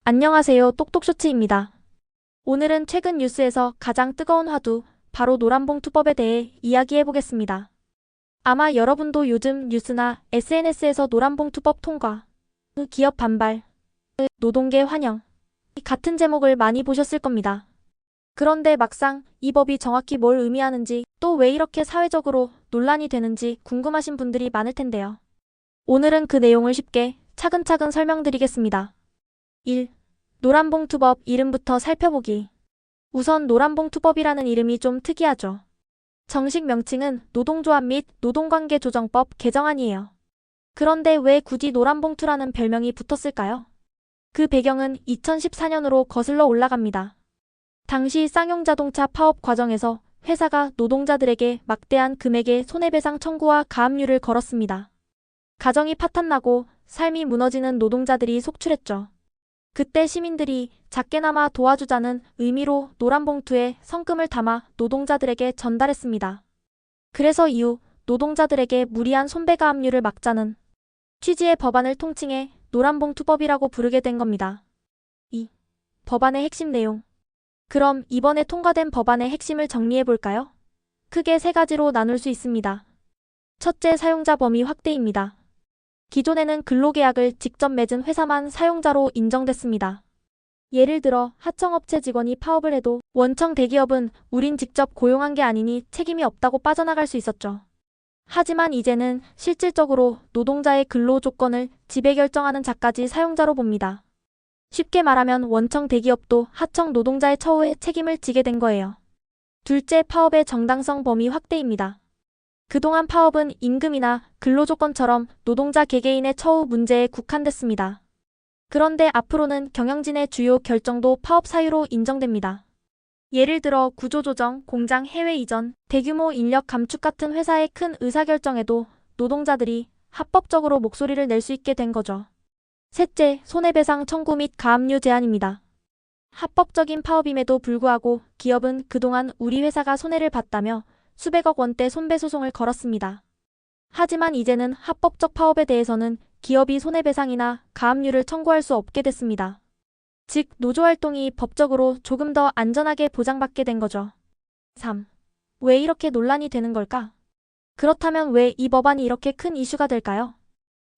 안녕하세요. 똑똑쇼츠입니다. 오늘은 최근 뉴스에서 가장 뜨거운 화두, 바로 노란봉투법에 대해 이야기해보겠습니다. 아마 여러분도 요즘 뉴스나 SNS에서 노란봉투법 통과, 기업 반발, 노동계 환영, 같은 제목을 많이 보셨을 겁니다. 그런데 막상 이 법이 정확히 뭘 의미하는지, 또 왜 이렇게 사회적으로 논란이 되는지 궁금하신 분들이 많을 텐데요. 오늘은 그 내용을 쉽게 차근차근 설명드리겠습니다. 1. 노란봉투법 이름부터 살펴보기. 우선 노란봉투법이라는 이름이 좀 특이하죠. 정식 명칭은 노동조합 및 노동관계조정법 개정안이에요. 그런데 왜 굳이 노란봉투라는 별명이 붙었을까요? 그 배경은 2014년으로 거슬러 올라갑니다. 당시 쌍용자동차 파업 과정에서 회사가 노동자들에게 막대한 금액의 손해배상 청구와 가압류를 걸었습니다. 가정이 파탄나고 삶이 무너지는 노동자들이 속출했죠. 그때 시민들이 작게나마 도와주자는 의미로 노란 봉투에 성금을 담아 노동자들에게 전달했습니다. 그래서 이후 노동자들에게 무리한 손배가압류를 막자는 취지의 법안을 통칭해 노란봉투법이라고 부르게 된 겁니다. 2. 법안의 핵심 내용. 그럼 이번에 통과된 법안의 핵심을 정리해볼까요? 크게 세 가지로 나눌 수 있습니다. 첫째, 사용자 범위 확대입니다. 기존에는 근로계약을 직접 맺은 회사만 사용자로 인정됐습니다. 예를 들어 하청업체 직원이 파업을 해도 원청 대기업은 우린 직접 고용한 게 아니니 책임이 없다고 빠져나갈 수 있었죠. 하지만 이제는 실질적으로 노동자의 근로 조건을 지배결정하는 자까지 사용자로 봅니다. 쉽게 말하면 원청 대기업도 하청 노동자의 처우에 책임을 지게 된 거예요. 둘째, 파업의 정당성 범위 확대입니다. 그동안 파업은 임금이나 근로조건처럼 노동자 개개인의 처우 문제에 국한됐습니다. 그런데 앞으로는 경영진의 주요 결정도 파업 사유로 인정됩니다. 예를 들어 구조조정, 공장 해외 이전, 대규모 인력 감축 같은 회사의 큰 의사결정에도 노동자들이 합법적으로 목소리를 낼 수 있게 된 거죠. 셋째, 손해배상 청구 및 가압류 제한입니다. 합법적인 파업임에도 불구하고 기업은 그동안 우리 회사가 손해를 봤다며 수백억 원대 손배소송을 걸었습니다. 하지만 이제는 합법적 파업에 대해서는 기업이 손해배상이나 가압류를 청구할 수 없게 됐습니다. 즉, 노조활동이 법적으로 조금 더 안전하게 보장받게 된 거죠. 3. 왜 이렇게 논란이 되는 걸까? 그렇다면 왜 이 법안이 이렇게 큰 이슈가 될까요?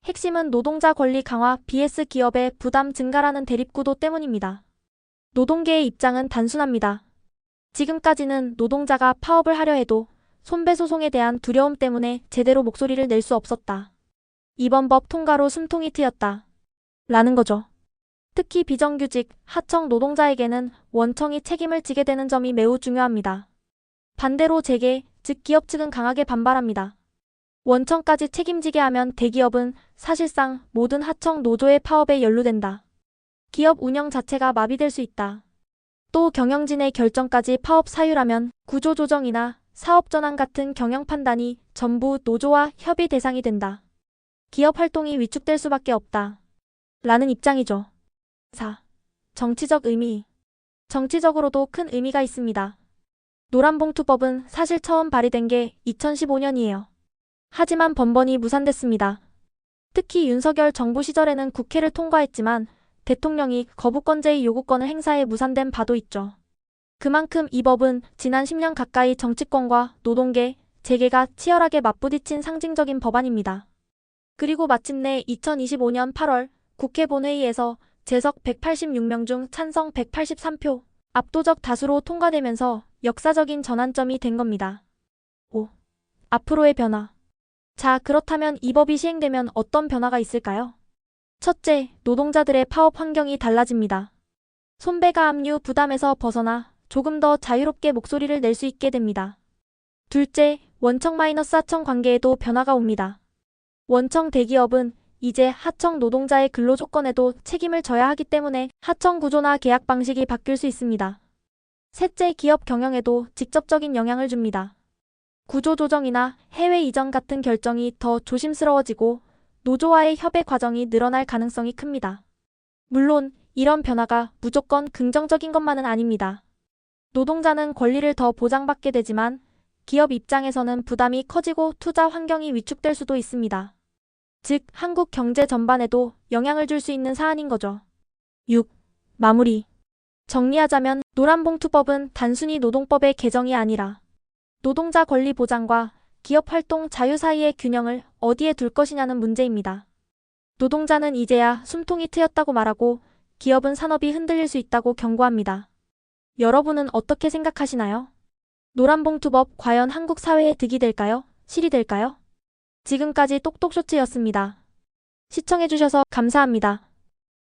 핵심은 노동자 권리 강화 vs 기업의 부담 증가라는 대립구도 때문입니다. 노동계의 입장은 단순합니다. 지금까지는 노동자가 파업을 하려 해도 손배소송에 대한 두려움 때문에 제대로 목소리를 낼 수 없었다. 이번 법 통과로 숨통이 트였다. 라는 거죠. 특히 비정규직, 하청 노동자에게는 원청이 책임을 지게 되는 점이 매우 중요합니다. 반대로 재계, 즉 기업 측은 강하게 반발합니다. 원청까지 책임지게 하면 대기업은 사실상 모든 하청 노조의 파업에 연루된다. 기업 운영 자체가 마비될 수 있다. 또 경영진의 결정까지 파업 사유라면 구조조정이나 사업전환 같은 경영 판단이 전부 노조와 협의 대상이 된다. 기업 활동이 위축될 수밖에 없다. 라는 입장이죠. 4. 정치적 의미. 정치적으로도 큰 의미가 있습니다. 노란봉투법은 사실 처음 발의된 게 2015년이에요. 하지만 번번이 무산됐습니다. 특히 윤석열 정부 시절에는 국회를 통과했지만 대통령이 거부권제의 요구권을 행사해 무산된 바도 있죠. 그만큼 이 법은 지난 10년 가까이 정치권과 노동계, 재계가 치열하게 맞부딪힌 상징적인 법안입니다. 그리고 마침내 2025년 8월 국회 본회의에서 재석 186명 중 찬성 183표, 압도적 다수로 통과되면서 역사적인 전환점이 된 겁니다. 5. 앞으로의 변화. 자, 그렇다면 이 법이 시행되면 어떤 변화가 있을까요? 첫째, 노동자들의 파업 환경이 달라집니다. 손배가압류 부담에서 벗어나 조금 더 자유롭게 목소리를 낼 수 있게 됩니다. 둘째, 원청 하청 관계에도 변화가 옵니다. 원청 대기업은 이제 하청 노동자의 근로조건에도 책임을 져야 하기 때문에 하청 구조나 계약 방식이 바뀔 수 있습니다. 셋째, 기업 경영에도 직접적인 영향을 줍니다. 구조조정이나 해외 이전 같은 결정이 더 조심스러워지고 노조와의 협의 과정이 늘어날 가능성이 큽니다. 물론 이런 변화가 무조건 긍정적인 것만은 아닙니다. 노동자는 권리를 더 보장받게 되지만 기업 입장에서는 부담이 커지고 투자 환경이 위축될 수도 있습니다. 즉, 한국 경제 전반에도 영향을 줄 수 있는 사안인 거죠. 6. 마무리. 정리하자면 노란봉투법은 단순히 노동법의 개정이 아니라 노동자 권리 보장과 기업 활동 자유 사이의 균형을 어디에 둘 것이냐는 문제입니다. 노동자는 이제야 숨통이 트였다고 말하고 기업은 산업이 흔들릴 수 있다고 경고합니다. 여러분은 어떻게 생각하시나요? 노란봉투법 과연 한국 사회에 득이 될까요? 실이 될까요? 지금까지 똑똑쇼츠였습니다. 시청해주셔서 감사합니다.